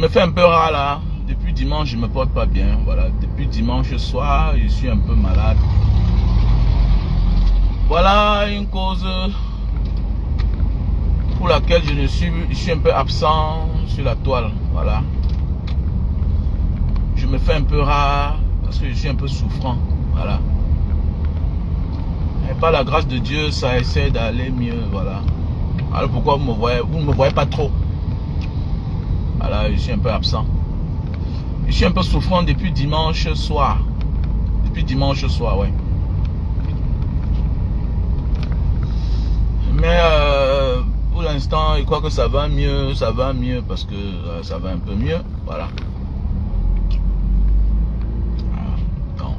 me fais un peu rare là. Depuis dimanche, je me porte pas bien. Voilà, depuis dimanche soir, je suis un peu malade. Voilà une cause pour laquelle je suis un peu absent sur la toile. Voilà. Je me fais un peu rare parce que je suis un peu souffrant. Voilà. Et par la grâce de Dieu, ça essaie d'aller mieux. Voilà. Alors pourquoi vous ne me voyez pas trop? Voilà, je suis un peu absent. Je suis un peu souffrant depuis dimanche soir. Depuis dimanche soir, ouais. Mais pour l'instant, je crois que ça va mieux parce que ça va un peu mieux. Voilà. Non.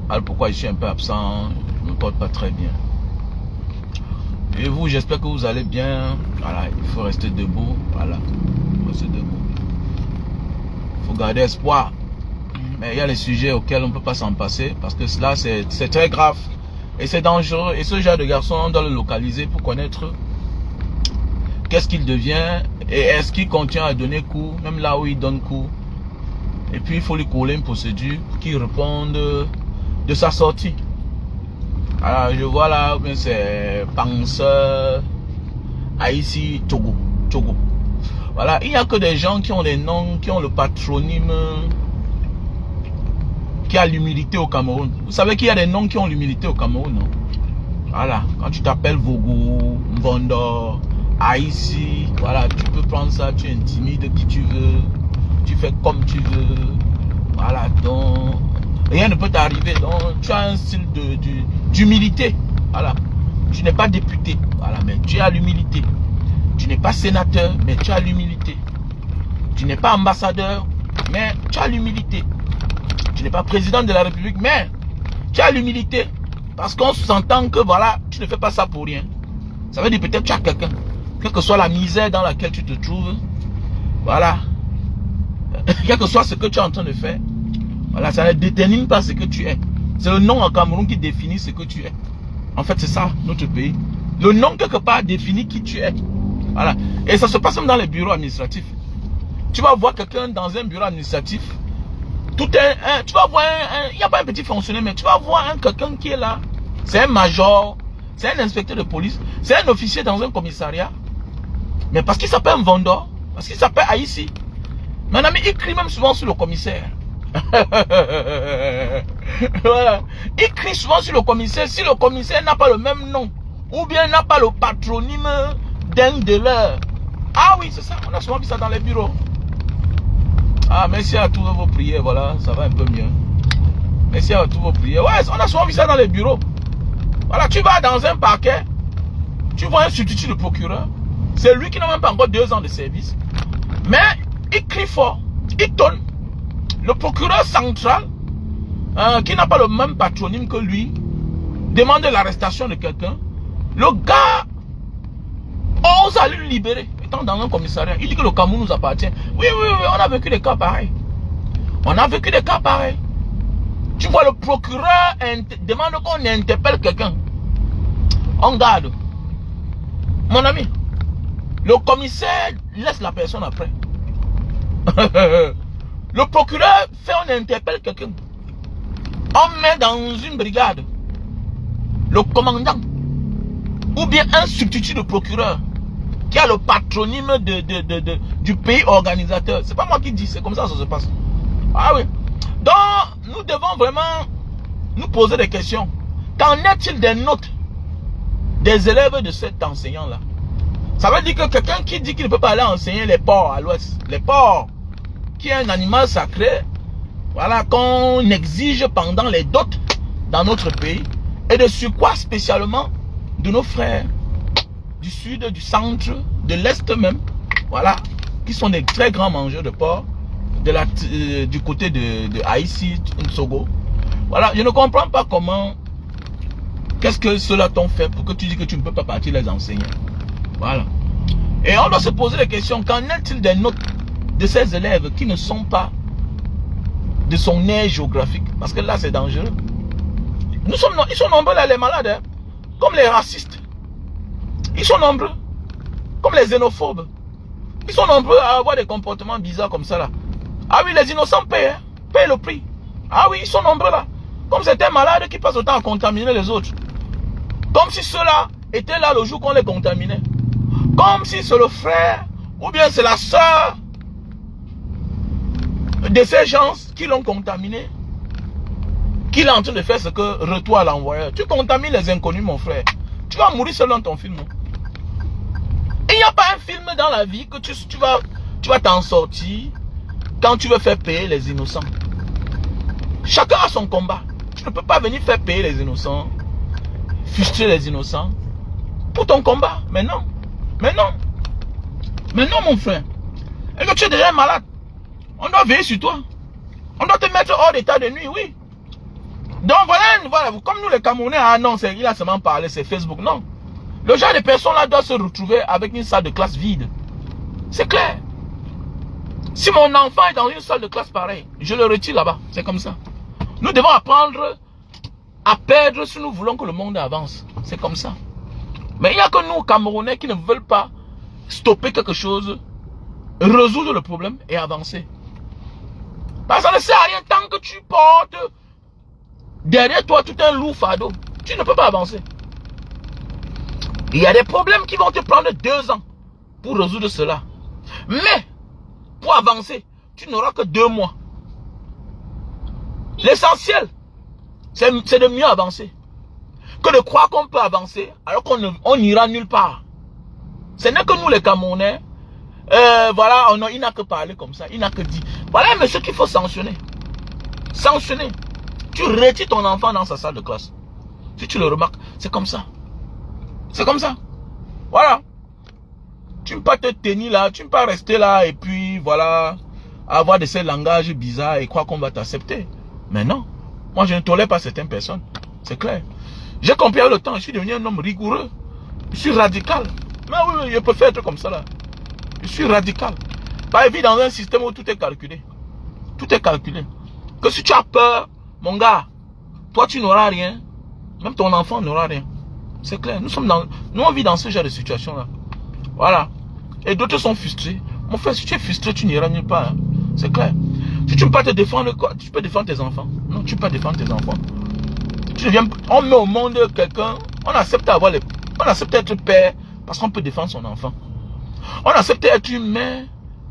Alors pourquoi je suis un peu absent? Je ne me porte pas très bien. Et vous, j'espère que vous allez bien. Voilà, il faut rester debout. Voilà, il faut rester debout. Il faut garder espoir. Mais il y a les sujets auxquels on ne peut pas s'en passer parce que cela, c'est très grave. Et c'est dangereux. Et ce genre de garçon, on doit le localiser pour connaître qu'est-ce qu'il devient et est-ce qu'il continue à donner coup, même là où il donne coup. Et puis, il faut lui coller une procédure pour qu'il réponde de sa sortie. Alors, je vois là, c'est Penseur, Haïti, Togo. Voilà, il n'y a que des gens qui ont des noms, qui ont le patronyme, qui a l'humilité au Cameroun. Vous savez qu'il y a des noms qui ont l'humilité au Cameroun, non? Voilà, quand tu t'appelles Vogo, Mbondo, Haïti, voilà, tu peux prendre ça, tu intimides qui tu veux, tu fais comme tu veux. Voilà, donc rien ne peut t'arriver. Donc tu as un style d'humilité. Voilà, tu n'es pas député, voilà, mais tu as l'humilité. Tu n'es pas sénateur, mais tu as l'humilité. Tu n'es pas ambassadeur, mais tu as l'humilité. Tu n'es pas président de la République, mais tu as l'humilité. Parce qu'on s'entend que voilà, tu ne fais pas ça pour rien. Ça veut dire peut-être que tu as quelqu'un. Quelle que soit la misère dans laquelle tu te trouves, voilà. Quel que soit ce que tu es en train de faire, voilà, ça ne détermine pas ce que tu es. C'est le nom en Cameroun qui définit ce que tu es. En fait, c'est ça, notre pays. Le nom, quelque part, définit qui tu es. Voilà. Et ça se passe même dans les bureaux administratifs. Tu vas voir quelqu'un dans un bureau administratif. Tu vas voir il n'y a pas un petit fonctionnaire, mais tu vas voir quelqu'un qui est là. C'est un major, c'est un inspecteur de police, c'est un officier dans un commissariat. Mais parce qu'il s'appelle Mvondo, parce qu'il s'appelle Haïti. Mon ami, il crie même souvent sur le commissaire. Voilà. Il crie souvent sur le commissaire si le commissaire n'a pas le même nom. Ou bien n'a pas le patronyme d'un de leurs. Ah oui, c'est ça, on a souvent vu ça dans les bureaux. Ah, merci à tous vos prières, voilà, ça va un peu mieux. Merci à tous vos prières. Ouais, on a souvent vu ça dans les bureaux. Voilà, tu vas dans un parquet, tu vois un substitut de procureur. C'est lui qui n'a même pas encore 2 ans de service. Mais il crie fort, il tonne. Le procureur central, qui n'a pas le même patronyme que lui, demande l'arrestation de quelqu'un. Le gars ose aller le libérer. Dans un commissariat, il dit que le Cameroun nous appartient. Oui, on a vécu des cas pareils. Tu vois, le procureur demande qu'on interpelle quelqu'un. On garde. Mon ami, le commissaire laisse la personne après. Le procureur fait, on interpelle quelqu'un. On met dans une brigade le commandant ou bien un substitut de procureur qui a le patronyme du pays organisateur. C'est pas moi qui dis, c'est comme ça que ça se passe. Ah oui. Donc, nous devons vraiment nous poser des questions. Qu'en est-il des notes des élèves de cet enseignant-là? Ça veut dire que quelqu'un qui dit qu'il ne peut pas aller enseigner les porcs à l'ouest, les porcs, qui est un animal sacré, voilà, qu'on exige pendant les dots dans notre pays, et de surcroît spécialement de nos frères du sud, du centre, de l'est même, voilà, qui sont des très grands mangeurs de porc, du côté de Haïti, Togo. Voilà, je ne comprends pas comment, qu'est-ce que cela t'ont fait pour que tu dis que tu ne peux pas partir les enseigner. Voilà. Et on doit se poser la question, qu'en est-il des notes de ces élèves qui ne sont pas de son aire géographique? Parce que là, c'est dangereux. Ils sont nombreux là, les malades, hein, comme les racistes. Ils sont nombreux, comme les xénophobes. Ils sont nombreux à avoir des comportements bizarres comme ça là. Ah oui, les innocents payent, hein, payent le prix. Ah oui, ils sont nombreux là. Comme c'était malade qui passent autant à contaminer les autres. Comme si ceux-là étaient là le jour qu'on les contaminait. Comme si c'est le frère ou bien c'est la soeur de ces gens qui l'ont contaminé. Qu'il est en train de faire ce que retourne à l'envoyeur. Tu contamines les inconnus, mon frère. Tu vas mourir seul dans ton film. Il n'y a pas un film dans la vie que tu vas t'en sortir quand tu veux faire payer les innocents. Chacun a son combat. Tu ne peux pas venir faire payer les innocents, frustrer les innocents pour ton combat. Mais non. Mais non. Mais non, mon frère. Et que tu es déjà malade. On doit veiller sur toi. On doit te mettre hors d'état de nuit, oui. Donc voilà, comme nous les Camerounais, ah non, il a seulement parlé, c'est Facebook, non. Le genre de personnes là doit se retrouver avec une salle de classe vide. C'est clair. Si mon enfant est dans une salle de classe pareille, je le retire là-bas, c'est comme ça. Nous devons apprendre à perdre si nous voulons que le monde avance. C'est comme ça. Mais il n'y a que nous, Camerounais, qui ne veulent pas stopper quelque chose, résoudre le problème et avancer. Parce que ça ne sert à rien tant que tu portes derrière toi tout un lourd fardeau. Tu ne peux pas avancer. Il y a des problèmes qui vont te prendre 2 ans pour résoudre cela. Mais, pour avancer, tu n'auras que 2 mois. L'essentiel, c'est de mieux avancer. Que de croire qu'on peut avancer alors qu'on n'ira nulle part. Ce n'est que nous les Camerounais, voilà, il n'a que parlé comme ça, il n'a que dit. Voilà un monsieur qu'il faut sanctionner. Sanctionner. Tu retires ton enfant dans sa salle de classe. Si tu le remarques, c'est comme ça. C'est comme ça. Voilà. Tu ne peux pas te tenir là, tu ne peux pas rester là et puis voilà, avoir de ces langages bizarres et croire qu'on va t'accepter. Mais non. Moi, je ne tolère pas certaines personnes. C'est clair. J'ai compris avec le temps, je suis devenu un homme rigoureux. Je suis radical. Mais oui, je peux faire être comme ça là. Je suis radical. Pas évident dans un système où tout est calculé. Tout est calculé. Que si tu as peur, mon gars, toi tu n'auras rien. Même ton enfant n'aura rien. C'est clair. Nous on vit dans ce genre de situation là. Voilà. Et d'autres sont frustrés. Mon frère, si tu es frustré, tu n'iras nulle part. Hein. C'est clair. Si tu ne peux pas te défendre, tu peux défendre tes enfants. Non, tu ne peux pas défendre tes enfants. On met au monde quelqu'un, on accepte être père parce qu'on peut défendre son enfant. On accepte être une mère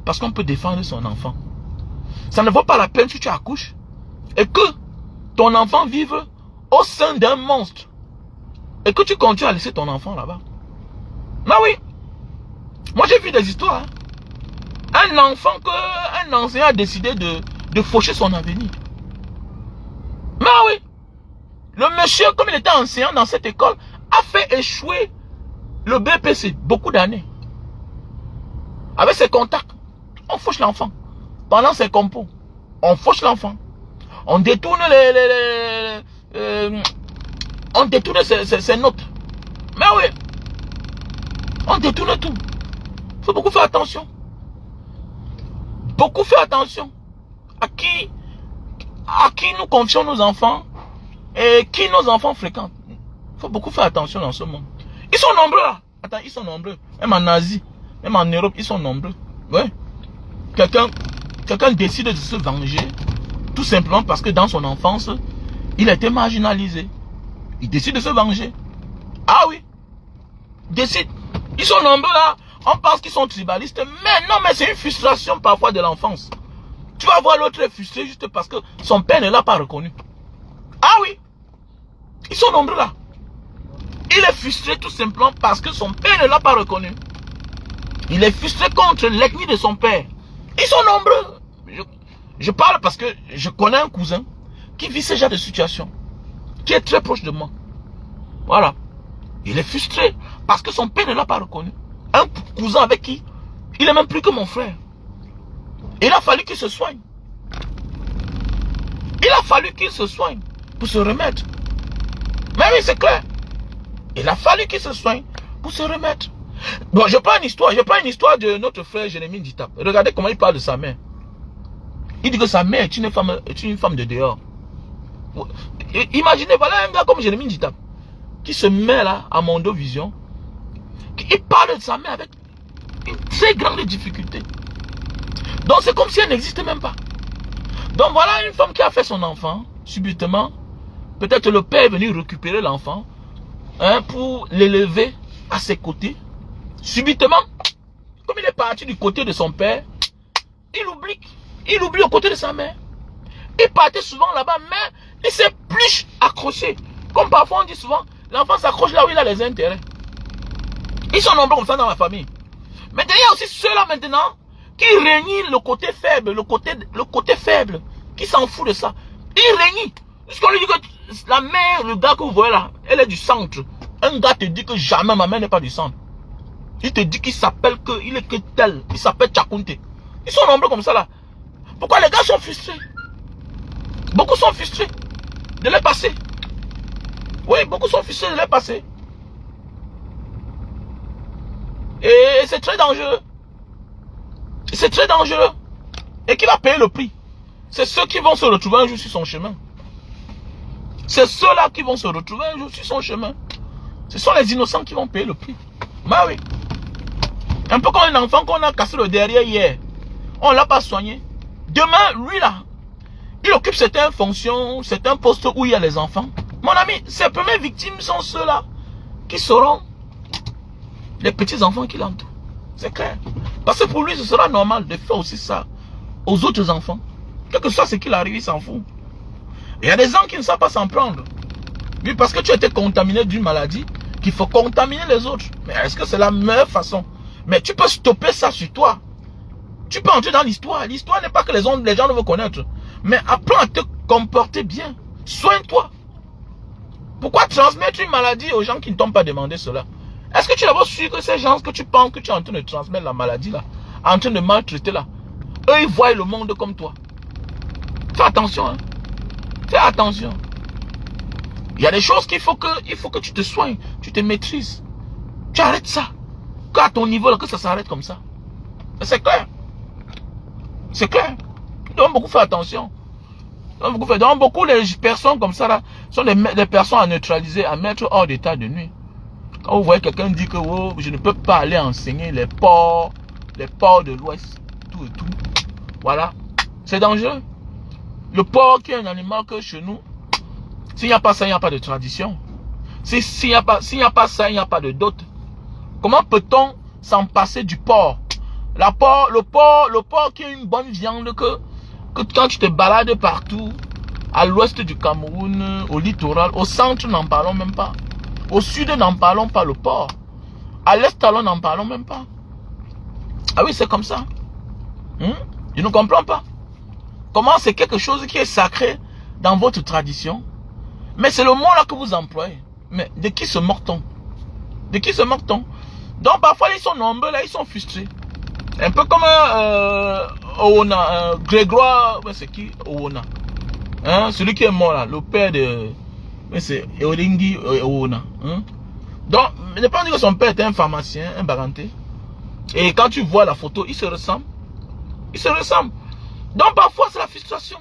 parce qu'on peut défendre son enfant. Ça ne vaut pas la peine si tu accouches et que ton enfant vive au sein d'un monstre et que tu continues à laisser ton enfant là-bas. Mais oui, moi j'ai vu des histoires. Un enfant qu'un enseignant a décidé de faucher son avenir. Mais oui, le monsieur, comme il était enseignant dans cette école, a fait échouer le BPC beaucoup d'années. Avec ses contacts, on fauche l'enfant. Pendant ses compos, on fauche l'enfant. On détourne ses notes. Mais oui, on détourne tout. Il faut beaucoup faire attention. Beaucoup faire attention à qui nous confions nos enfants et qui nos enfants fréquentent. Il faut beaucoup faire attention dans ce monde. Ils sont nombreux là. Attends, ils sont nombreux. Même en Asie, même en Europe, ils sont nombreux. Ouais. Quelqu'un décide de se venger tout simplement parce que dans son enfance, il a été marginalisé. Il décide de se venger. Ah oui. Décide. Ils sont nombreux là. On pense qu'ils sont tribalistes. Mais non, mais c'est une frustration parfois de l'enfance. Tu vas voir l'autre est frustré juste parce que son père ne l'a pas reconnu. Ah oui. Ils sont nombreux là. Il est frustré tout simplement parce que son père ne l'a pas reconnu. Il est frustré contre l'ethnie de son père. Ils sont nombreux. Je parle parce que je connais un cousin qui vit ce genre de situation. Qui est très proche de moi. Voilà. Il est frustré parce que son père ne l'a pas reconnu. Un cousin avec qui il est même plus que mon frère. Il a fallu qu'il se soigne. Il a fallu qu'il se soigne pour se remettre. Mais oui, c'est clair. Il a fallu qu'il se soigne pour se remettre. Bon, je prends une histoire de notre frère Jérémie Ditap. Regardez comment il parle de sa mère. Il dit que sa mère est une femme de dehors. Imaginez, voilà un gars comme Jérémie Ditap qui se met là à Mondo Vision. Il parle de sa mère avec Une très grande difficulté. Donc c'est comme si elle n'existait même pas. Donc voilà une femme qui a fait son enfant, subitement. Peut-être le père est venu récupérer l'enfant pour l'élever à ses côtés. Subitement, comme il est parti du côté de son père, il oublie au côté de sa mère. Il partait souvent là-bas, mais il s'est plus accroché. Comme parfois on dit souvent, l'enfant s'accroche là où il a les intérêts. Ils sont nombreux comme ça dans la famille. Mais il y a aussi ceux-là maintenant qui régnent le côté faible, le côté faible, qui s'en fout de ça. Ils régnent. Jusqu'on lui dit que la mère, le gars que vous voyez là, elle est du centre. Un gars te dit que jamais ma mère n'est pas du centre. Il te dit qu'il s'appelle il est que tel. Il s'appelle Tchakounte. Ils sont nombreux comme ça là. Pourquoi les gars sont frustrés? Beaucoup sont frustrés de les passer. Oui, beaucoup sont frustrés de les passer. Et c'est très dangereux. C'est très dangereux. Et qui va payer le prix? C'est ceux qui vont se retrouver un jour sur son chemin. C'est ceux-là qui vont se retrouver un jour sur son chemin. Ce sont les innocents qui vont payer le prix. Bah oui. Un peu comme un enfant qu'on a cassé le derrière hier. On ne l'a pas soigné. Demain, lui là, il occupe certaines fonctions, certains postes où il y a les enfants. Mon ami, ses premières victimes sont ceux-là qui seront les petits enfants qui l'entourent. C'est clair. Parce que pour lui, ce sera normal de faire aussi ça aux autres enfants. Quel que soit ce qu'il arrive, il s'en fout. Il y a des gens qui ne savent pas s'en prendre. Oui, parce que tu as été contaminé d'une maladie, qu'il faut contaminer les autres. Mais est-ce que c'est la meilleure façon? Mais tu peux stopper ça sur toi. Tu peux entrer dans l'histoire. L'histoire n'est pas que les gens ne veulent connaître. Mais apprends à te comporter bien. Soigne-toi. Pourquoi transmettre une maladie aux gens qui ne t'ont pas demandé cela? Est-ce que tu es d'abord sûr que ces gens que tu penses que tu es en train de transmettre la maladie là, en train de maltraiter là, eux ils voient le monde comme toi? Fais attention, hein. Fais attention. Il y a des choses qu'il faut que tu te soignes, tu te maîtrises. Tu arrêtes ça. Qu'à ton niveau là, que ça s'arrête comme ça. C'est clair. C'est clair. Tu dois beaucoup faire attention. Donc beaucoup les personnes comme ça là sont des personnes à neutraliser, à mettre hors d'état de nuit. Quand vous voyez quelqu'un dire que oh, je ne peux pas aller enseigner les ports de l'Ouest, tout et tout. Voilà. C'est dangereux. Le porc qui est un animal que chez nous, s'il n'y a pas ça, il n'y a pas de tradition. S'il n'y a pas ça, il n'y a pas de dot. Comment peut-on s'en passer du porc? Le porc qui est une bonne viande que quand tu te balades partout, à l'ouest du Cameroun, au littoral, au centre, n'en parlons même pas. Au sud, n'en parlons pas, le porc. À l'est, alors, n'en parlons même pas. Ah oui, c'est comme ça. Je ne comprends pas. Comment c'est quelque chose qui est sacré dans votre tradition, mais c'est le mot là que vous employez. Mais de qui se moque-t-on? De qui se moque-t-on? Donc parfois, ils sont nombreux là, ils sont frustrés. Un peu comme Owona, Grégoire, c'est qui Owona? Celui qui est mort là, le père de... c'est Eolingi Owona. Donc, ne pas dire que son père était un pharmacien, un baranté. Et quand tu vois la photo, il se ressemble. Il se ressemble. Donc parfois, c'est la frustration.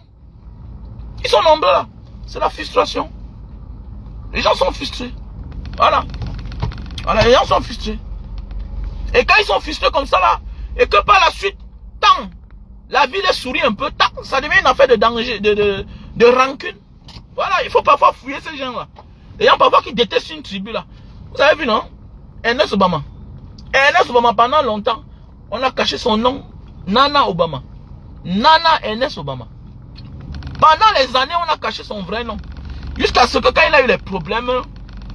Ils sont nombreux là. C'est la frustration. Les gens sont frustrés. Voilà. Voilà, les gens sont frustrés. Et quand ils sont frustrés comme ça là, et que par la suite, tant la vie les sourit un peu, tant ça devient une affaire de danger, de rancune. Voilà, il faut parfois fouiller ces gens là. Les gens parfois qui détestent une tribu là. Vous avez vu non? Ernest Obama. Ernest Obama pendant longtemps, on a caché son nom, Nana Obama. Nana Ernest Obama. Pendant les années, on a caché son vrai nom. Jusqu'à ce que quand il a eu les problèmes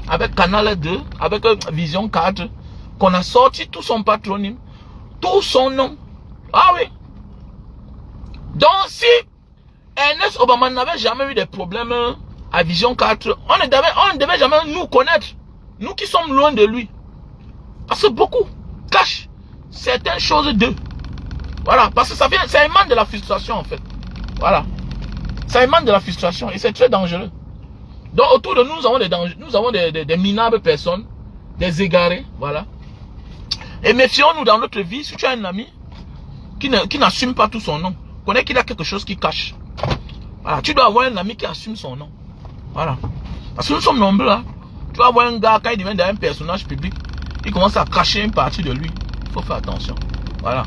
avec Canal 2, avec Vision 4, qu'on a sorti tout son patronyme, tout son nom. Ah oui. Donc si Ernest Obama n'avait jamais eu des problèmes à Vision 4, on ne devait jamais nous connaître. Nous qui sommes loin de lui. Parce que beaucoup cachent certaines choses d'eux. Voilà, parce que ça émane de la frustration en fait. Voilà. Ça émane de la frustration et c'est très dangereux. Donc autour de nous, nous avons des dangers, nous avons des minables personnes, des égarés, voilà. Et méfions-nous dans notre vie, si tu as un ami qui n'assume pas tout son nom, connais qu'il a quelque chose qui cache. Voilà, tu dois avoir un ami qui assume son nom. Voilà. Parce que nous sommes nombreux là. Tu vas avoir un gars, quand il devient un personnage public, il commence à cacher une partie de lui. Il faut faire attention. Voilà.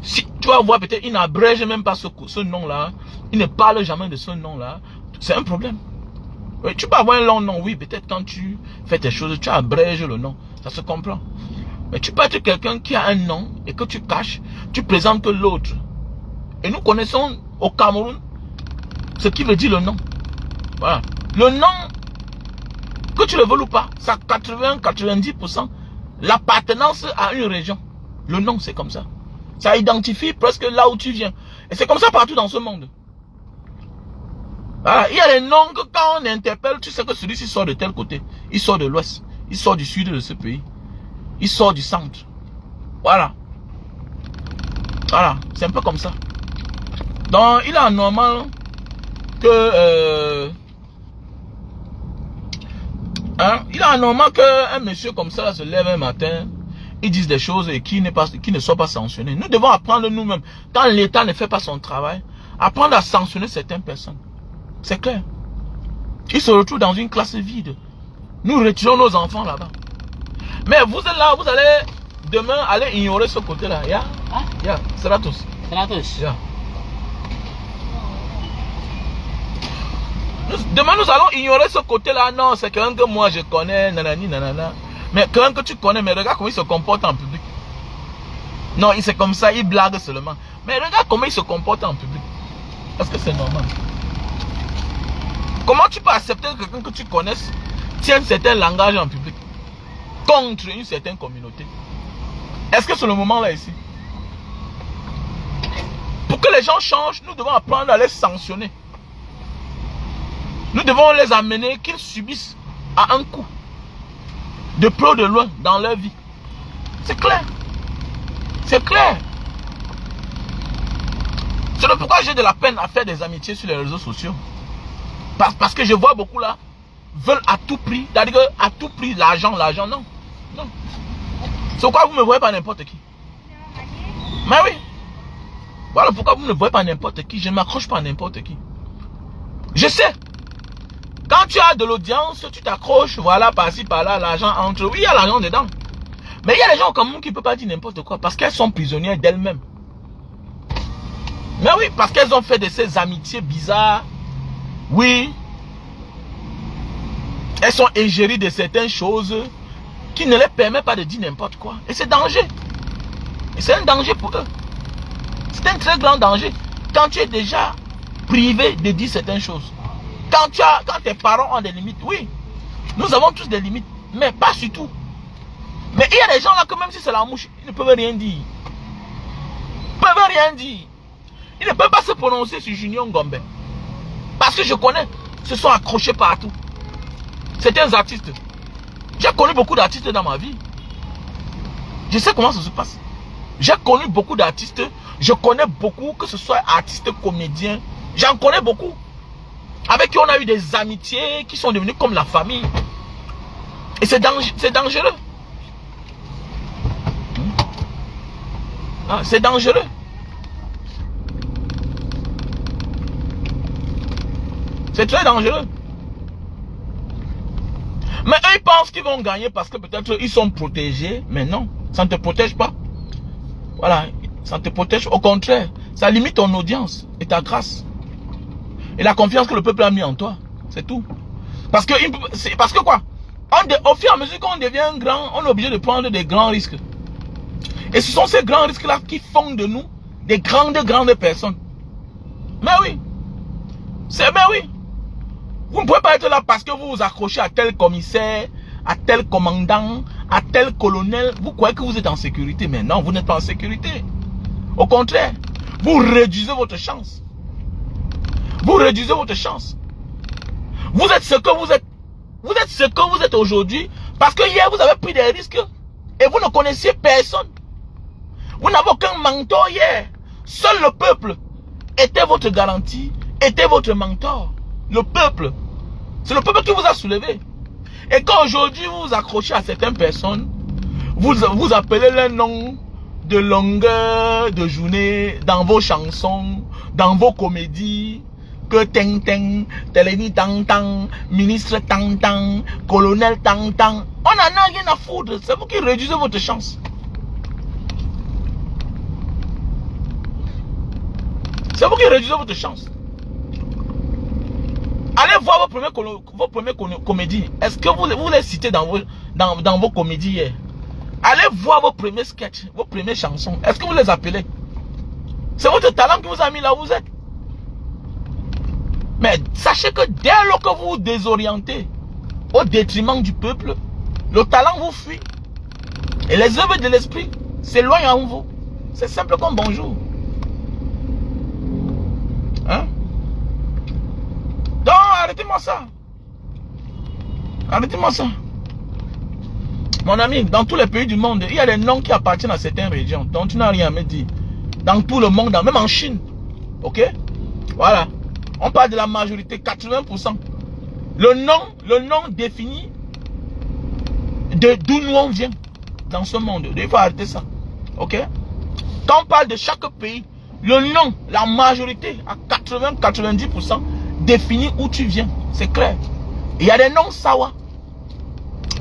Si tu vas voir, peut-être, il n'abrège même pas ce nom-là. Il ne parle jamais de ce nom-là. C'est un problème. Oui, tu peux avoir un long nom, oui, peut-être quand tu fais tes choses, tu abrèges le nom. Ça se comprend. Mais tu peux être quelqu'un qui a un nom et que tu caches, tu présentes l'autre. Et nous connaissons au Cameroun ce qui veut dire le nom. Voilà. Le nom, que tu le veuilles ou pas, ça 80-90% l'appartenance à une région. Le nom, c'est comme ça. Ça identifie presque là où tu viens. Et c'est comme ça partout dans ce monde. Voilà. Il y a des noms que quand on interpelle, tu sais que celui-ci sort de tel côté. Il sort de l'ouest. Il sort du sud de ce pays. Il sort du centre. Voilà. Voilà. C'est un peu comme ça. Donc, il est anormal que... il est anormal qu'un monsieur comme ça là, se lève un matin, il dise des choses et qui ne soient pas sanctionnées. Nous devons apprendre nous-mêmes, quand l'État ne fait pas son travail, apprendre à sanctionner certaines personnes. C'est clair. Ils se retrouvent dans une classe vide. Nous retirons nos enfants là-bas. Mais vous êtes là, vous allez demain aller ignorer ce côté-là. C'est là tous. Demain nous allons ignorer ce côté-là. Non, c'est quelqu'un que moi je connais, nanani, nanana. Mais quelqu'un que tu connais, mais regarde comment il se comporte en public. Non, il c'est comme ça, il blague seulement. Mais regarde comment il se comporte en public. Est-ce que c'est normal? Comment tu peux accepter que quelqu'un que tu connaisses tienne certains langages en public contre une certaine communauté? Est-ce que c'est le moment là ici? Pour que les gens changent, nous devons apprendre à les sanctionner. Nous devons les amener qu'ils subissent à un coup, de près ou de loin, dans leur vie. C'est clair. C'est clair. C'est pourquoi j'ai de la peine à faire des amitiés sur les réseaux sociaux. Parce que je vois beaucoup là, veulent à tout prix, c'est-à-dire à tout prix, l'argent, non. Non. C'est pourquoi vous ne me voyez pas n'importe qui. Mais oui. Voilà pourquoi vous ne me voyez pas n'importe qui. Je ne m'accroche pas à n'importe qui. Je sais. Quand tu as de l'audience, tu t'accroches, voilà, par-ci, par-là, l'argent entre. Oui, il y a l'argent dedans. Mais il y a des gens comme nous qui ne peuvent pas dire n'importe quoi parce qu'elles sont prisonnières d'elles-mêmes. Mais oui, parce qu'elles ont fait de ces amitiés bizarres. Oui. Elles sont ingérées de certaines choses qui ne les permettent pas de dire n'importe quoi. Et c'est danger. Et c'est un danger pour eux. C'est un très grand danger. Quand tu es déjà privé de dire certaines choses. Quand tes parents ont des limites, oui. Nous avons tous des limites. Mais pas sur tout. Mais il y a des gens là que même si c'est la mouche, ils ne peuvent rien dire. Ils ne peuvent rien dire. Ils ne peuvent pas se prononcer sur Junior Ngombe. Parce que je connais. Ils se sont accrochés partout. Certains artistes. J'ai connu beaucoup d'artistes dans ma vie. Je sais comment ça se passe. J'ai connu beaucoup d'artistes. Je connais beaucoup, que ce soit artistes, comédiens. J'en connais beaucoup. Avec qui on a eu des amitiés qui sont devenues comme la famille. Et c'est dangereux. C'est dangereux. C'est très dangereux. Mais eux, ils pensent qu'ils vont gagner parce que peut-être ils sont protégés. Mais non, ça ne te protège pas. Voilà, ça ne te protège. Au contraire, ça limite ton audience et ta grâce. Et la confiance que le peuple a mis en toi. C'est tout. Parce que quoi? Au fur et à mesure qu'on devient grand, on est obligé de prendre des grands risques. Et ce sont ces grands risques-là qui font de nous des grandes personnes. Mais oui. Mais oui. Vous ne pouvez pas être là parce que vous vous accrochez à tel commissaire, à tel commandant, à tel colonel. Vous croyez que vous êtes en sécurité. Mais non, vous n'êtes pas en sécurité. Au contraire, vous réduisez votre chance. Vous réduisez votre chance. Vous êtes ce que vous êtes. Vous êtes ce que vous êtes aujourd'hui parce que hier vous avez pris des risques et vous ne connaissiez personne. Vous n'avez aucun mentor hier. Seul le peuple était votre garantie, était votre mentor. Le peuple. C'est le peuple qui vous a soulevé. Et quand aujourd'hui vous vous accrochez à certaines personnes, vous appelez leur nom de longueur de journée dans vos chansons, dans vos comédies. Que Teng Teng, Téléni Tang Tang, ministre Tang Tang, colonel Tang Tang. On n'en a rien à foutre. C'est vous qui réduisez votre chance. C'est vous qui réduisez votre chance. Allez voir vos premières comédies. Est-ce que vous les citez dans vos comédies hier? Allez voir vos premiers sketchs, vos premières chansons. Est-ce que vous les appelez? C'est votre talent qui vous a mis là où vous êtes. Mais sachez que dès lors que vous vous désorientez au détriment du peuple, le talent vous fuit. Et les œuvres de l'esprit s'éloignent en vous. C'est simple comme bonjour. Hein? Donc arrêtez-moi ça. Arrêtez-moi ça. Mon ami, dans tous les pays du monde, il y a des noms qui appartiennent à certaines régions. Donc tu n'as rien à me dire. Dans tout le monde, même en Chine. Ok? Voilà. On parle de la majorité, 80%. Le nom définit d'où nous on vient dans ce monde. Il faut arrêter ça. Ok? Quand on parle de chaque pays, le nom, la majorité, à 80-90% définit où tu viens. C'est clair. Il y a des noms sawa.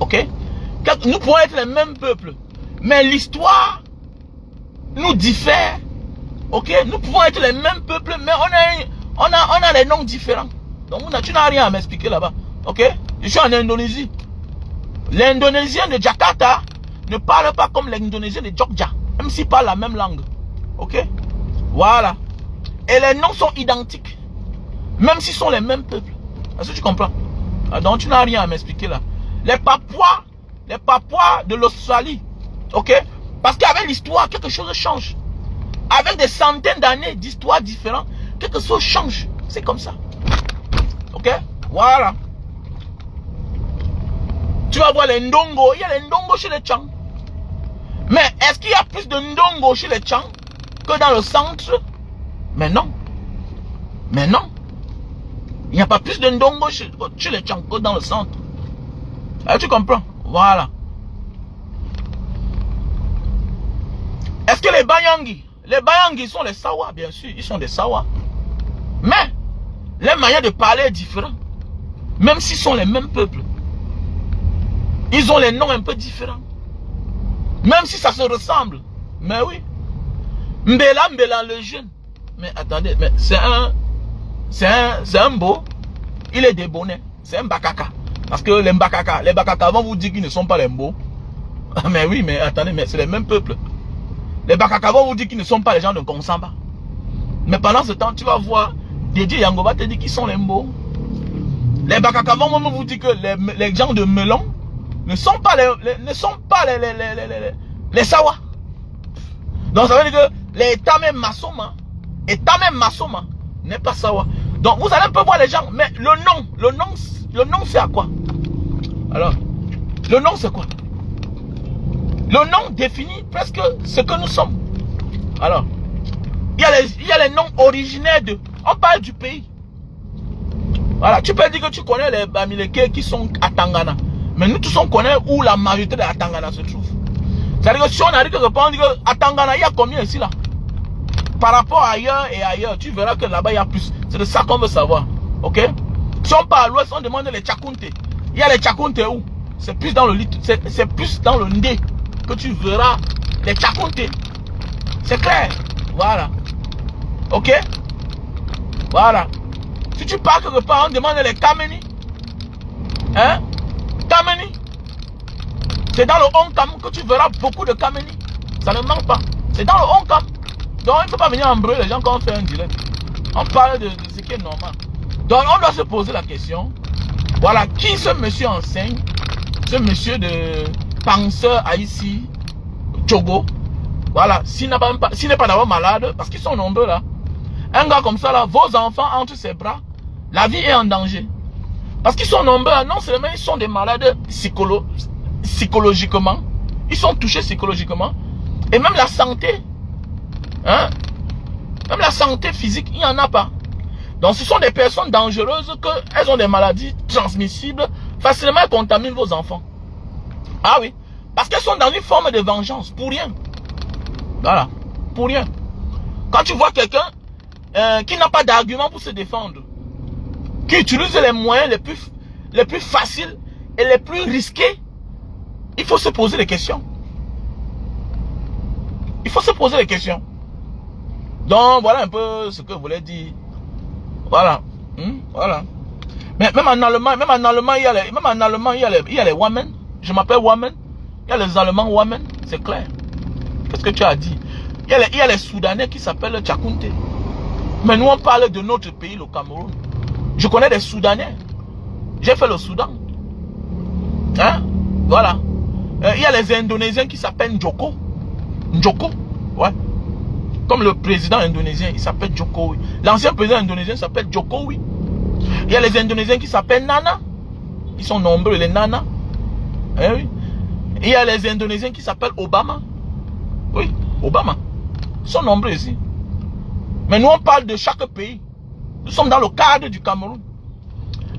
Ok? Nous pouvons être les mêmes peuples. Mais l'histoire nous diffère. Ok? Nous pouvons être les mêmes peuples, mais on a des noms différents. Donc tu n'as rien à m'expliquer là-bas. Ok? Je suis en Indonésie. L'Indonésien de Jakarta ne parle pas comme l'Indonésien de Jogja. Même s'ils parlent la même langue. Ok? Voilà. Et les noms sont identiques. Même s'ils sont les mêmes peuples. Est-ce que tu comprends? Donc tu n'as rien à m'expliquer là. Les Papouas de l'Australie. Ok? Parce qu'avec l'histoire, quelque chose change. Avec des centaines d'années d'histoire différentes, quelque chose change. C'est comme ça. Ok? Voilà. Tu vas voir les Ndongo. Il y a les Ndongo chez les Tchang. Mais est-ce qu'il y a plus de Ndongo chez les Tchang que dans le centre? Mais non. Mais non. Il n'y a pas plus de Ndongo chez les Tchang que dans le centre. Là, tu comprends? Voilà. Est-ce que les Bayangi sont les Sawa? Bien sûr, ils sont des Sawa. Mais, les manières de parler est différent. Même s'ils sont les mêmes peuples. Ils ont les noms un peu différents. Même si ça se ressemble. Mais oui. Mbela le jeune. Mais attendez, mais c'est un beau. Il est débonné. C'est un Bakaka. Parce que les Bakaka vont vous dire qu'ils ne sont pas les Mbo. Mais oui, mais attendez, mais c'est les mêmes peuples. Les Bakaka vont vous dire qu'ils ne sont pas les gens de Konsamba. Mais pendant ce temps, tu vas voir Dédié Yangoba te dit qu'ils sont les Mbo. Les Bakaka vont même vous dire que les gens de Melon ne sont pas les Sawa. Donc ça veut dire que les Tamé Masoma n'est pas Sawa. Donc vous allez un peu voir les gens, mais le nom c'est à quoi? Alors, le nom c'est quoi? Le nom définit presque ce que nous sommes. Alors, il y a les noms originaires de... On parle du pays. Voilà, tu peux dire que tu connais les Bamileke qui sont à Tangana. Mais nous tous on connaît où la majorité de la Tangana se trouve. C'est-à-dire que si on arrive quelque part, on dit qu'à Tangana, il y a combien ici là? Par rapport à ailleurs et ailleurs, tu verras que là-bas il y a plus. C'est de ça qu'on veut savoir. Ok? Si on part à l'ouest, on demande les Tchakounte. Il y a les Tchakounte où? C'est plus dans le lit, c'est plus dans le Ndé que tu verras les Tchakounte. C'est clair. Voilà. Ok? Voilà. Si tu pars quelque part, on demande les Kameni. Hein? Kameni. C'est dans le Onkam que tu verras beaucoup de Kameni. Ça ne manque pas. C'est dans le Onkam. Donc il ne faut pas venir embrouiller les gens quand on fait un direct. On parle de ce qui est normal. Donc on doit se poser la question. Voilà, qui ce monsieur enseigne? Ce monsieur de penseur Haïti, Tchogo. Voilà, s'il n'est pas d'abord malade, parce qu'ils sont nombreux là. Un gars comme ça là, vos enfants entre ses bras, la vie est en danger. Parce qu'ils sont nombreux, non seulement ils sont des malades psychologiquement, ils sont touchés psychologiquement, et même la santé, hein, même la santé physique, il n'y en a pas. Donc ce sont des personnes dangereuses, qu'elles ont des maladies transmissibles, facilement elles contaminent vos enfants. Ah oui, parce qu'elles sont dans une forme de vengeance, pour rien. Voilà, pour rien. Quand tu vois quelqu'un qui n'a pas d'argument pour se défendre, qui utilise les moyens les plus faciles et les plus risqués, il faut se poser des questions. Il faut se poser des questions. Donc, voilà un peu ce que je voulais dire. Voilà. Voilà. Mais même en Allemagne, il y a les women. Je m'appelle woman. Il y a les Allemands women, c'est clair. Qu'est-ce que tu as dit? Il y a les Soudanais qui s'appellent Tchakounte. Mais nous, on parle de notre pays, le Cameroun. Je connais des Soudanais. J'ai fait le Soudan. Hein? Voilà. Il y a les Indonésiens qui s'appellent Njoko. Njoko. Ouais. Comme le président indonésien, il s'appelle Jokowi. L'ancien président indonésien s'appelle Jokowi. Il y a les Indonésiens qui s'appellent Nana. Ils sont nombreux, les Nana. Eh oui. Il y a les Indonésiens qui s'appellent Obama. Oui, Obama. Ils sont nombreux ici. Mais nous, on parle de chaque pays. Nous sommes dans le cadre du Cameroun.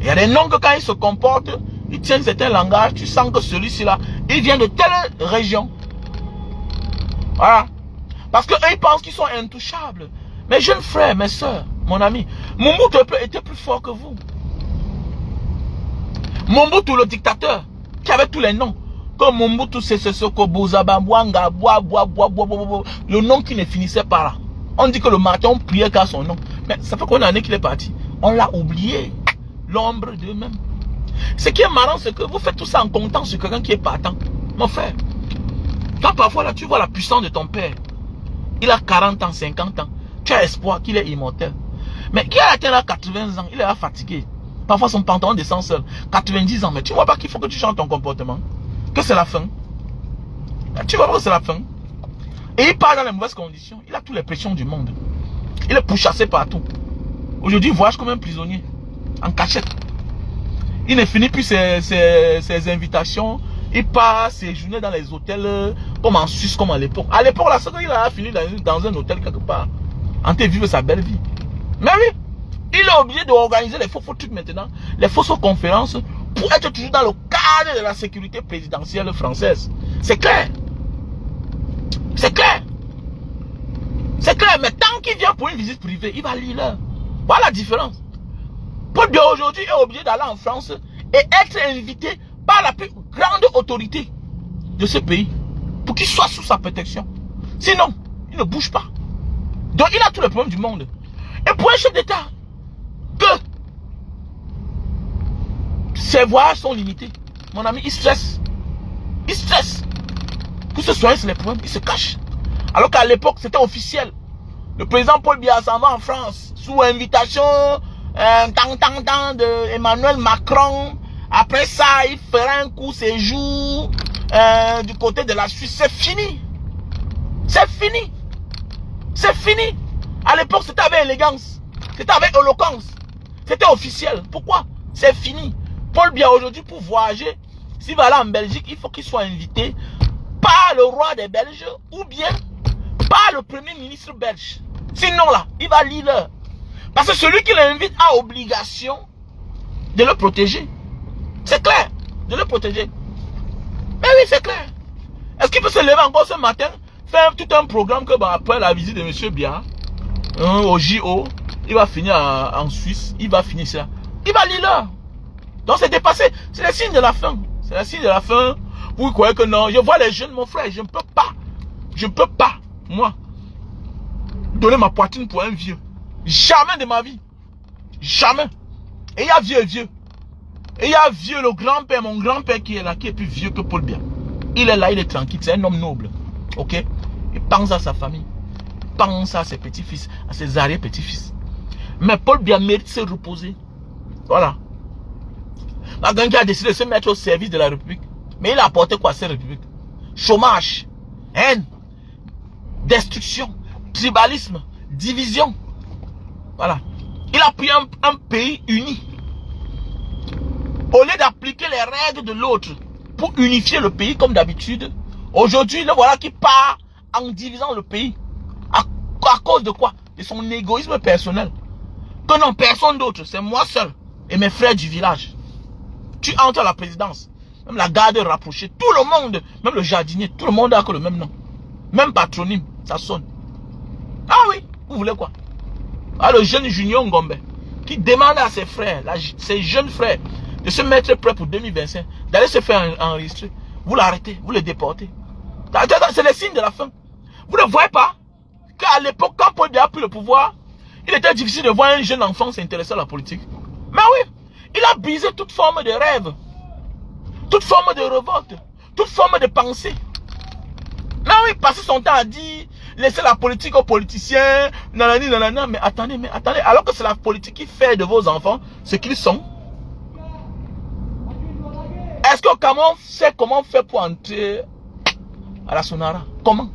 Il y a des noms que quand ils se comportent, ils tiennent certains langages. Tu sens que celui-ci là, il vient de telle région. Voilà. Parce qu'eux, ils pensent qu'ils sont intouchables. Mes jeunes frères, mes soeurs, mon ami, Mobutu était plus fort que vous. Mobutu, le dictateur, qui avait tous les noms. Comme Mobutu, c'est ce que Bozabambouanga, le nom qui ne finissait pas là. On dit que le matin, on priait qu'à son nom. Mais ça fait combien d'années qu'il est parti? On l'a oublié. L'ombre d'eux-mêmes. Ce qui est marrant, c'est que vous faites tout ça en comptant sur quelqu'un qui est partant. Mon frère, quand parfois là, tu vois la puissance de ton père. Il a 40 ans, 50 ans. Tu as espoir qu'il est immortel. Mais qui a atteint 80 ans, il est fatigué. Parfois son pantalon descend seul. 90 ans, mais tu ne vois pas qu'il faut que tu changes ton comportement. Que c'est la fin. Tu vois pas que c'est la fin. Et il part dans les mauvaises conditions. Il a toutes les pressions du monde. Il est pourchassé partout. Aujourd'hui, il voyage comme un prisonnier. En cachette. Il ne finit plus ses invitations. Il passe ses journées dans les hôtels comme en Suisse, comme à l'époque. À l'époque, là, il a fini dans un hôtel quelque part. En train de vivre sa belle vie. Mais oui, il est obligé d'organiser les faux trucs maintenant. Les fausses conférences pour être toujours dans le cadre de la sécurité présidentielle française. C'est clair. C'est clair. C'est clair. Mais tant qu'il vient pour une visite privée, il va lire l'heure. Voilà la différence. Paul Biya aujourd'hui est obligé d'aller en France et être invité par la plus grande autorité de ce pays pour qu'il soit sous sa protection. Sinon, il ne bouge pas. Donc il a tous les problèmes du monde. Et pour un chef d'État, que ses voyages sont limités. Mon ami, il stresse. Il stresse. Pour se soigner sur les problèmes, il se cache. Alors qu'à l'époque, c'était officiel. Le président Paul Biya s'en va en France sous invitation de Emmanuel Macron. Après ça, il fera un coup séjour du côté de la Suisse. C'est fini. C'est fini. C'est fini. À l'époque, c'était avec élégance. C'était avec éloquence. C'était officiel. Pourquoi? C'est fini. Paul Biya aujourd'hui, pour voyager, s'il va aller en Belgique, il faut qu'il soit invité par le roi des Belges ou bien par le premier ministre belge. Sinon là, il va lire l'heure. Parce que celui qui l'invite a obligation de le protéger. C'est clair. De le protéger. Mais oui, c'est clair. Est-ce qu'il peut se lever encore ce matin, faire tout un programme que après la visite de M. Biya, au JO, il va finir en Suisse, il va finir ça. Il va lire l'heure. Donc c'est dépassé. C'est le signe de la fin. C'est le signe de la fin. Vous croyez que non. Je vois les jeunes, mon frère, je ne peux pas. Je ne peux pas, moi, donner ma poitrine pour un vieux. Jamais de ma vie. Jamais. Et il y a vieux et vieux. Et il y a vieux, le grand-père, mon grand-père qui est là, qui est plus vieux que Paul Biya. Il est là, il est tranquille, c'est un homme noble. Ok? Il pense à sa famille. Il pense à ses petits-fils, à ses arrière-petits-fils. Mais Paul Biya mérite de se reposer. Voilà. Quelqu'un qui a décidé de se mettre au service de la République. Mais il a apporté quoi à cette République? Chômage, haine, destruction, tribalisme, division. Voilà. Il a pris un pays uni. Au lieu d'appliquer les règles de l'autre pour unifier le pays comme d'habitude, aujourd'hui, le voilà qui part en divisant le pays. À cause de quoi? De son égoïsme personnel. Que non, personne d'autre, c'est moi seul et mes frères du village. Tu entres à la présidence, même la garde rapprochée, tout le monde, même le jardinier, tout le monde a que le même nom. Même patronyme, ça sonne. Ah oui, vous voulez quoi? Ah, le jeune Junior Ngombe, qui demande à ses frères, ses jeunes frères, de se mettre prêt pour 2025, d'aller se faire enregistrer. Vous l'arrêtez, vous le déportez. C'est le signe de la fin. Vous ne voyez pas que qu'à l'époque, quand Paul Biya a pris le pouvoir, il était difficile de voir un jeune enfant s'intéresser à la politique. Mais oui, il a brisé toute forme de rêve, toute forme de révolte, toute forme de pensée. Mais oui, passer son temps à dire, laissez la politique aux politiciens, nanani, nanana, mais attendez, alors que c'est la politique qui fait de vos enfants ce qu'ils sont. Est-ce que Cameroun sait comment on fait pour entrer à la Sonara? Comment?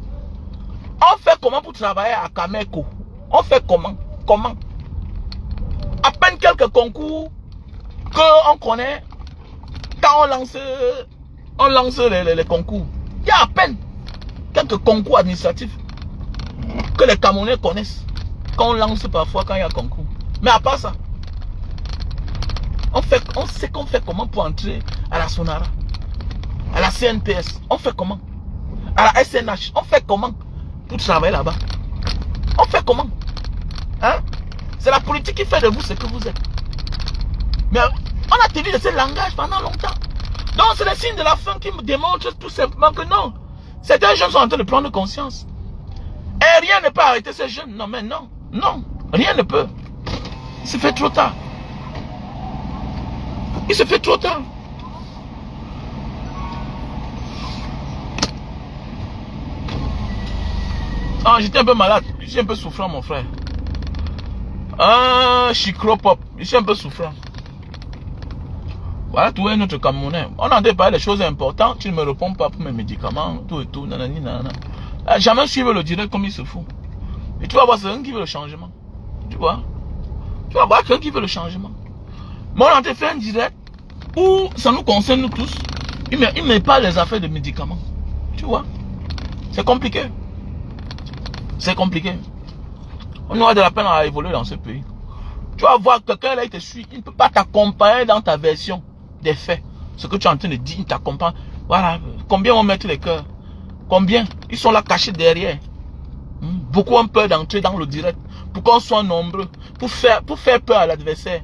On fait comment pour travailler à Kameko? On fait comment? Comment? À peine quelques concours qu'on connaît quand on lance les concours. Il y a à peine quelques concours administratifs que les Camerounais connaissent quand on lance parfois quand il y a concours. Mais à part ça, on sait qu'on fait comment pour entrer à la Sonara, à la CNPS. On fait comment? À la SNH. On fait comment pour travailler là-bas? On fait comment? Hein? C'est la politique qui fait de vous ce que vous êtes. Mais on a tenu de ce langage pendant longtemps. Donc c'est le signe de la fin qui me démontre tout simplement que non. Certains jeunes sont en train de prendre conscience. Et rien ne peut arrêter ces jeunes. Non, mais non. Non. Rien ne peut. Il se fait trop tard. Il se fait trop tard. Ah, j'étais un peu malade. Je suis un peu souffrant, mon frère. Ah, chicropop. Je suis un peu souffrant. Voilà, tout est notre Camerounais. On a parlé des choses importantes. Tu ne me réponds pas pour mes médicaments. Tout et tout. Nanani, nanana. Jamais suivre le direct comme il se fout. Et tu vas voir, c'est un qui veut le changement. Tu vois? Tu vas voir quelqu'un qui veut le changement. Mais on a fait un direct où ça nous concerne nous tous. Il ne met pas les affaires de médicaments. Tu vois? C'est compliqué. C'est compliqué. On aura de la peine à évoluer dans ce pays. Tu vas voir quelqu'un là, il te suit. Il ne peut pas t'accompagner dans ta version des faits. Ce que tu es en train de dire, il t'accompagne. Voilà. Combien vont mettre les cœurs? Combien? Ils sont là cachés derrière. Beaucoup ont peur d'entrer dans le direct. Pour qu'on soit nombreux. Pour faire peur à l'adversaire.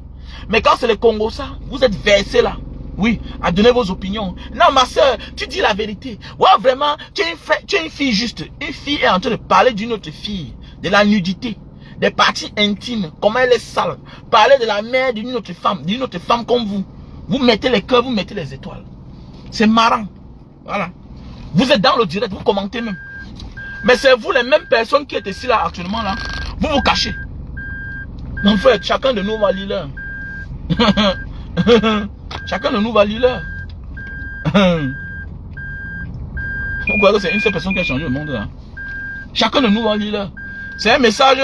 Mais quand c'est les Congos, ça, vous êtes versés là. Oui, à donner vos opinions. Non, ma soeur, tu dis la vérité. Ouais, vraiment, tu es une fille juste. Une fille est en train de parler d'une autre fille. De la nudité. Des parties intimes. Comment elle est sale. Parler de la mère d'une autre femme comme vous. Vous mettez les cœurs, vous mettez les étoiles. C'est marrant. Voilà. Vous êtes dans le direct, vous commentez même. Mais c'est vous les mêmes personnes qui êtes ici là actuellement là. Vous vous cachez. Mon frère, chacun de nous va lire l'heure. Chacun de nous va lire l'heure. Vous croyez que c'est une seule personne qui a changé le monde là? Chacun de nous va lire l'heure. C'est un message.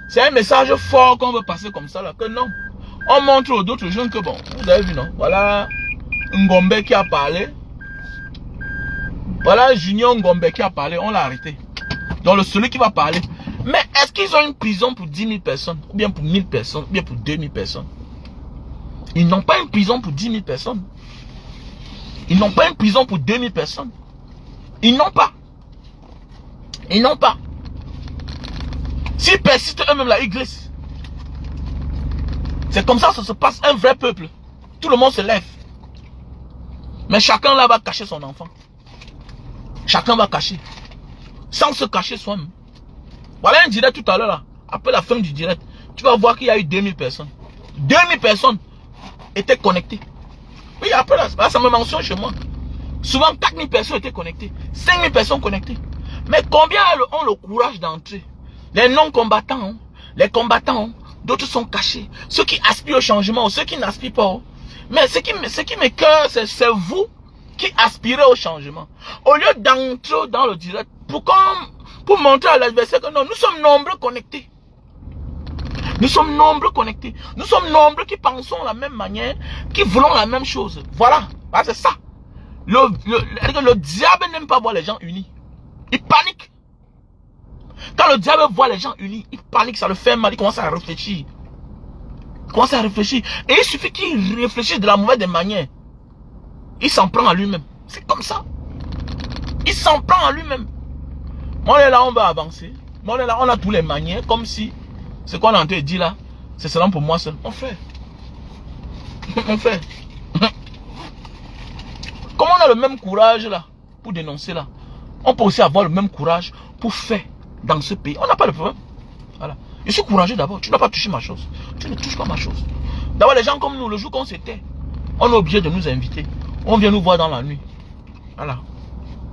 C'est un message fort qu'on veut passer comme ça là. Que non. On montre aux autres jeunes que bon, vous avez vu non? Voilà Ngombe qui a parlé. Voilà Junior Ngombe qui a parlé, on l'a arrêté. Donc celui qui va parler. Mais est-ce qu'ils ont une prison pour 10 000 personnes? Ou bien pour 1000 personnes? Ou bien pour 2000 personnes? Ils n'ont pas une prison pour 10 000 personnes. Ils n'ont pas une prison pour 2000 personnes. Ils n'ont pas. Ils n'ont pas. S'ils persistent eux-mêmes là, ils glissent. C'est comme ça que ça se passe, un vrai peuple. Tout le monde se lève. Mais chacun là va cacher son enfant. Chacun va cacher. Sans se cacher soi-même. Voilà un direct tout à l'heure là. Après la fin du direct, tu vas voir qu'il y a eu 2000 personnes. 2000 personnes étaient connectées. Oui, après là, ça me mentionne chez moi. Souvent 4000 personnes étaient connectées. 5000 personnes connectées. Mais combien ont le courage d'entrer? Les non-combattants, les combattants, d'autres sont cachés. Ceux qui aspirent au changement, ceux qui n'aspirent pas. Mais ce qui m'écoeure, c'est vous qui aspirez au changement. Au lieu d'entrer dans le direct, pour montrer à l'adversaire que non, nous sommes nombreux connectés. Nous sommes nombreux connectés. Nous sommes nombreux qui pensons de la même manière, qui voulons la même chose. Voilà, c'est ça. Le diable n'aime pas voir les gens unis. Il panique. Quand le diable voit les gens unis, il panique, ça le fait mal, il commence à réfléchir. Il commence à réfléchir. Et il suffit qu'il réfléchisse de la mauvaise des manières. Il s'en prend à lui-même. C'est comme ça. Il s'en prend à lui-même. On est là, on va avancer. On est là, on a tous les manières, comme si ce qu'on a entendu dire là, c'est seulement pour moi seul. Mon frère. Mon frère. Comme on a le même courage là, pour dénoncer là, on peut aussi avoir le même courage pour faire dans ce pays. On n'a pas de problème. Voilà. Je suis courageux d'abord. Tu ne dois pas toucher ma chose. Tu ne touches pas ma chose. D'abord, les gens comme nous, le jour qu'on s'était, on est obligé de nous inviter. On vient nous voir dans la nuit. Voilà.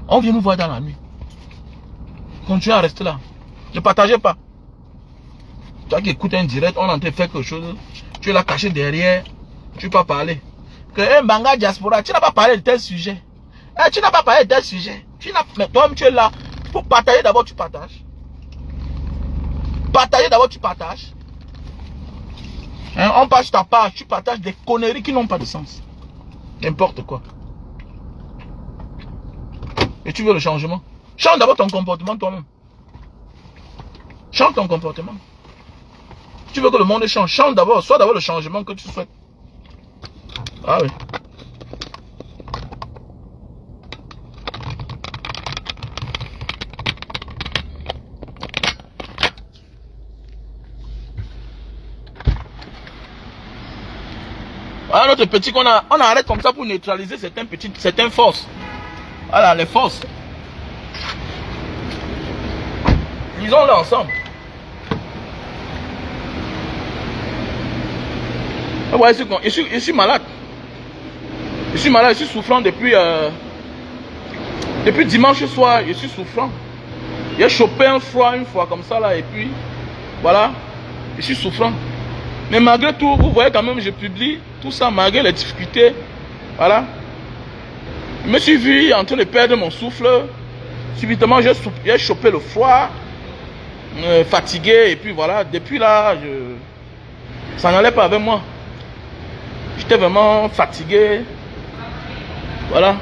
On vient nous voir dans la nuit. Continuez à rester là. Ne partagez pas. Toi qui écoutes un direct, on est en train de faire quelque chose. Tu es là caché derrière. Tu ne peux pas parler. Que Mbanga Diaspora, tu n'as pas parlé de tel sujet. Tu n'as pas parlé de tel sujet. Mais toi-même, tu es là. Pour partager, d'abord, tu partages. Partager, d'abord, tu partages. On passe ta page, tu partages des conneries qui n'ont pas de sens. N'importe quoi. Et tu veux le changement? Change d'abord ton comportement toi-même. Change ton comportement. Tu veux que le monde change. Change d'abord. Sois d'abord le changement que tu souhaites. Ah oui. Voilà notre petit qu'on a. On arrête comme ça pour neutraliser certaines forces. Voilà les forces. Lisons-les ensemble. Ouais, je suis malade. Je suis malade, je suis souffrant depuis dimanche soir. Je suis souffrant. J'ai chopé un froid une fois comme ça là et puis voilà, je suis souffrant. Mais malgré tout, vous voyez quand même, je publie tout ça malgré les difficultés. Voilà. Je me suis vu en train de perdre mon souffle. Subitement, j'ai chopé le froid, fatigué et puis voilà. Depuis là, ça n'allait pas avec moi. J'étais vraiment fatigué. Voilà.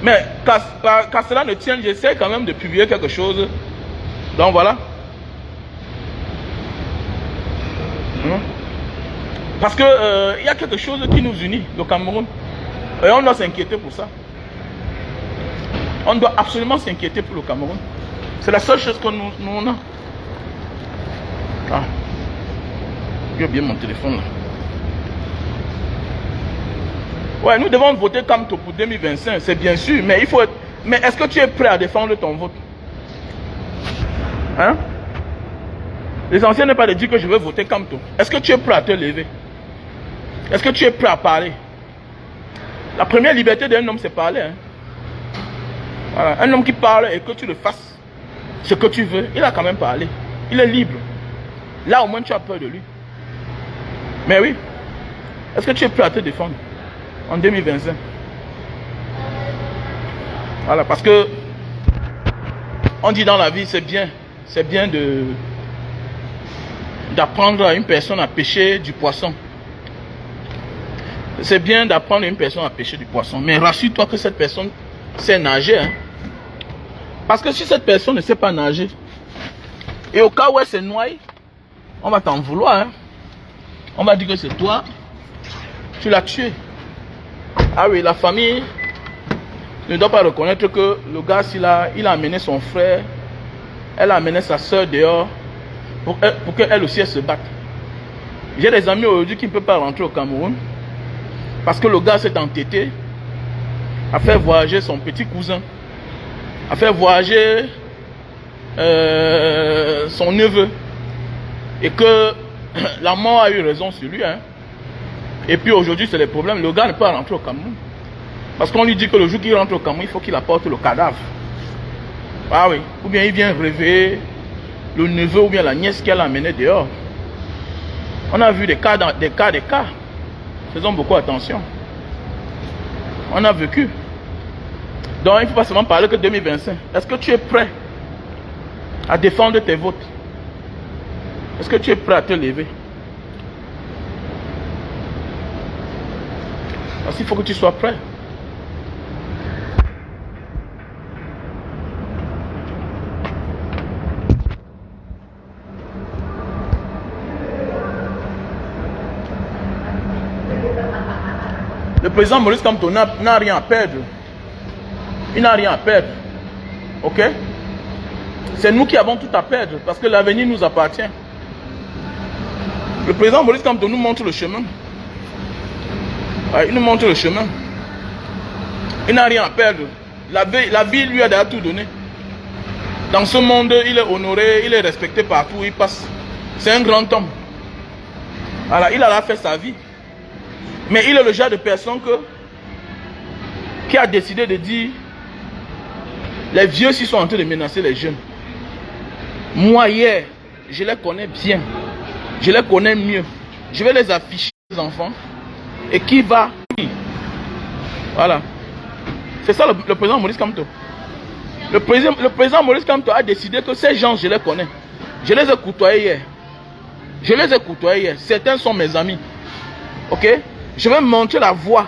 Mais qu'à cela ne tienne, j'essaie quand même de publier quelque chose. Donc voilà. Parce que il y a quelque chose qui nous unit, le Cameroun. Et on doit s'inquiéter pour ça. On doit absolument s'inquiéter pour le Cameroun. C'est la seule chose que nous on a. Ah. J'ai bien mon téléphone là. Ouais, nous devons voter Kamto pour 2025, c'est bien sûr, mais il faut être... Mais est-ce que tu es prêt à défendre ton vote? Hein? L'essentiel n'est pas de dire que je veux voter Kamto. Est-ce que tu es prêt à te lever? Est-ce que tu es prêt à parler? La première liberté d'un homme, c'est parler. Hein? Voilà. Un homme qui parle et que tu le fasses ce que tu veux, il a quand même parlé. Il est libre. Là, au moins, tu as peur de lui. Mais oui. Est-ce que tu es prêt à te défendre en 2025? Voilà, parce que on dit dans la vie, c'est bien d'apprendre à une personne à pêcher du poisson. C'est bien d'apprendre à une personne à pêcher du poisson. Mais rassure-toi que cette personne sait nager. Hein? Parce que si cette personne ne sait pas nager, et au cas où elle se noie, on va t'en vouloir. Hein? On va dire que c'est toi, tu l'as tué. Ah oui, la famille ne doit pas reconnaître que le gars, il a amené son frère, elle a amené sa soeur dehors pour qu'elle aussi elle se batte. J'ai des amis aujourd'hui qui ne peuvent pas rentrer au Cameroun parce que le gars s'est entêté à faire voyager son petit cousin, à faire voyager son neveu, et que la mort a eu raison sur lui. Hein. Et puis aujourd'hui, c'est le problème. Le gars ne peut pas rentrer au Cameroun. Parce qu'on lui dit que le jour qu'il rentre au Cameroun, il faut qu'il apporte le cadavre. Ah oui. Ou bien il vient réveiller le neveu ou bien la nièce qu'elle a amené dehors. On a vu des cas. Faisons beaucoup attention. On a vécu. Donc il ne faut pas seulement parler que 2025. Est-ce que tu es prêt à défendre tes votes? Est-ce que tu es prêt à te lever? Parce qu'il faut que tu sois prêt. Le président Maurice Kamto n'a rien à perdre. Il n'a rien à perdre. Ok? C'est nous qui avons tout à perdre parce que l'avenir nous appartient. Le président Maurice Kamto nous montre le chemin. Il nous montre le chemin. Il n'a rien à perdre. La vie lui a déjà tout donné. Dans ce monde, il est honoré, il est respecté partout où il passe. C'est un grand homme. Voilà, il a fait sa vie. Mais il est le genre de personne qui a décidé de dire, les vieux s'ils sont en train de menacer les jeunes. Moi hier, je les connais bien. Je les connais mieux. Je vais les afficher aux enfants. Et qui va? Voilà. C'est ça le président Maurice Kamto. Le président Maurice Kamto a décidé que ces gens, je les connais. Je les ai côtoyés hier. Je les ai côtoyés hier. Certains sont mes amis. Ok? Je vais montrer la voie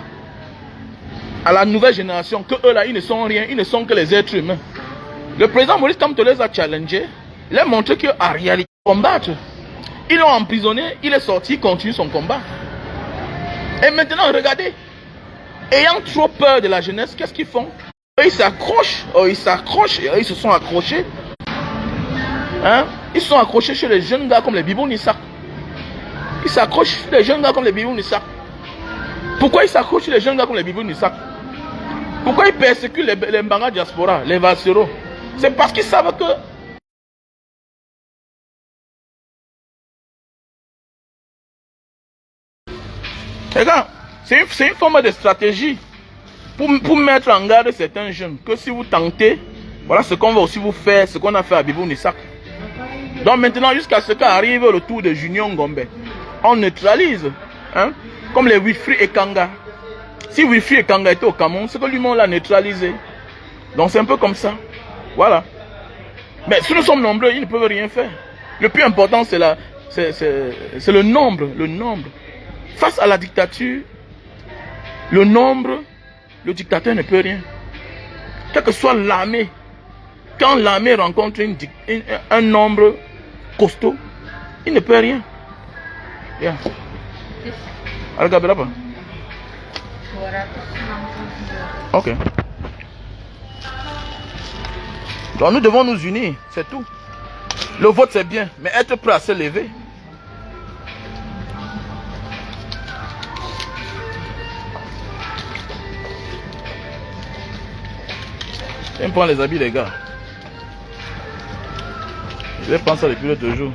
à la nouvelle génération que eux là, ils ne sont rien. Ils ne sont que les êtres humains. Le président Maurice Kamto les a challengés. Il a montré qu'en réalité, combattre. Ils l'ont emprisonné. Il est sorti, il continue son combat. Et maintenant, regardez. Ayant trop peur de la jeunesse, qu'est-ce qu'ils font? Ils s'accrochent, ils se sont accrochés. Hein? Ils se sont accrochés chez les jeunes gars comme les Bibou Nissa. Ils s'accrochent chez les jeunes gars comme les Bibou Nissa. Pourquoi ils s'accrochent chez les jeunes gars comme les Bibou Nissa? Pourquoi ils persécutent les Mbanga diaspora, les Valseros? C'est parce qu'ils savent que regarde, c'est une forme de stratégie. Pour mettre en garde certains jeunes, que si vous tentez, voilà ce qu'on va aussi vous faire, ce qu'on a fait à Bibou Nissak. Donc maintenant, jusqu'à ce qu'arrive le tour de Junior Ngombe, on neutralise, hein, comme les Wilfried et Kanga. Si Wilfried et Kanga étaient au Cameroun, c'est que lui-même l'a neutralisé. Donc c'est un peu comme ça. Voilà. Mais si nous sommes nombreux, ils ne peuvent rien faire. Le plus important, c'est le nombre. Le nombre. Face à la dictature, le nombre... Le dictateur ne peut rien. Quelle que soit l'armée, quand l'armée rencontre un nombre costaud, il ne peut rien. Yeah. Ok. Donc nous devons nous unir, c'est tout. Le vote c'est bien, mais être prêt à se lever. Je me prends les habits, les gars. Je vais prendre ça depuis l'autre jour.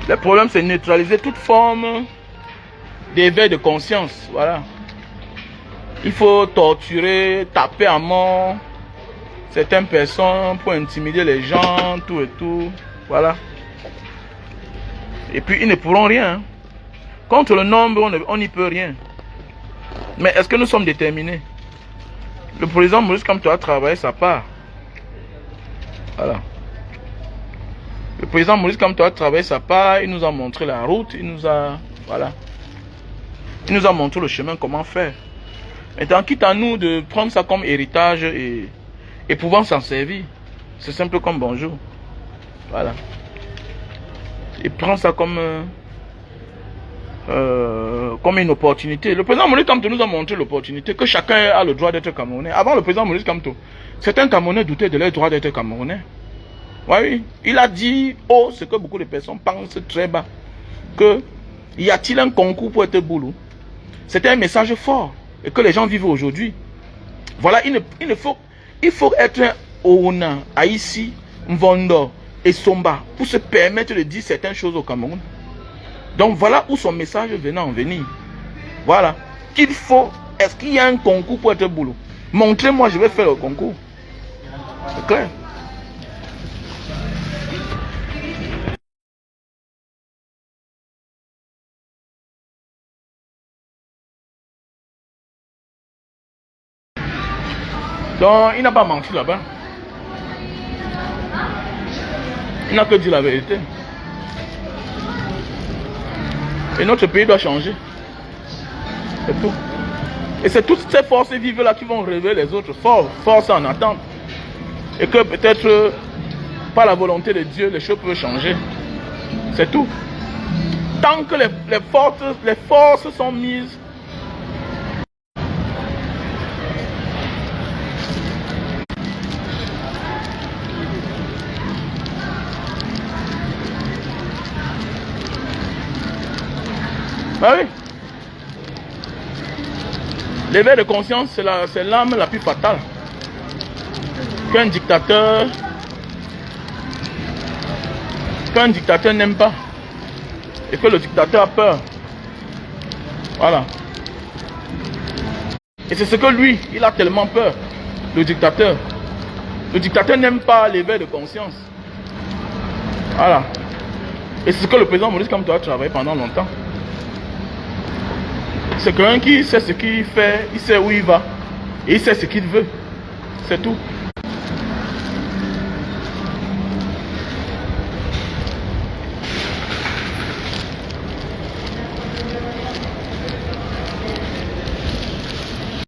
Le problème, c'est neutraliser toute forme d'éveil de conscience. Voilà. Il faut torturer, taper à mort certaines personnes pour intimider les gens, tout et tout. Voilà. Et puis, ils ne pourront rien. Contre le nombre, on n'y peut rien. Mais est-ce que nous sommes déterminés? Le président Maurice Kamto a travaillé sa part. Voilà. Le président Maurice Kamto a travaillé sa part. Il nous a montré la route. Il nous a... Voilà. Il nous a montré le chemin, comment faire. Maintenant, quitte à nous de prendre ça comme héritage et pouvoir s'en servir. C'est simple comme bonjour. Voilà. Et prendre ça comme une opportunité. Le président Maurice Kamto nous a montré l'opportunité que chacun a le droit d'être Camerounais. Avant le président Maurice Kamto, certains Camerounais doutaient de leur droit d'être Camerounais. Oui, il a dit haut ce que beaucoup de personnes pensent très bas. Que y a-t-il un concours pour être boulot? C'était un message fort. Et que les gens vivent aujourd'hui. Voilà, il faut être un Ouna, Haïti, Mvondo et Somba pour se permettre de dire certaines choses au Cameroun. Donc voilà où son message venait en venir. Voilà. Est-ce qu'il y a un concours pour être boulot? Montrez-moi, je vais faire le concours. C'est clair. Donc, il n'a pas menti là-bas. Il n'a que dit la vérité. Et notre pays doit changer. C'est tout. Et c'est toutes ces forces vives là qui vont révéler les autres forces en attente. Et que peut-être, par la volonté de Dieu, les choses peuvent changer. C'est tout. Tant que les forces sont mises Ah oui. L'éveil de conscience, c'est l'arme la plus fatale qu'un dictateur n'aime pas. Et que le dictateur a peur. Voilà. Et c'est ce que lui, il a tellement peur. Le dictateur. Le dictateur n'aime pas l'éveil de conscience. Voilà. Et c'est ce que le président Maurice Kamto a travaillé pendant longtemps. C'est quelqu'un qui sait ce qu'il fait, il sait où il va. Et il sait ce qu'il veut. C'est tout.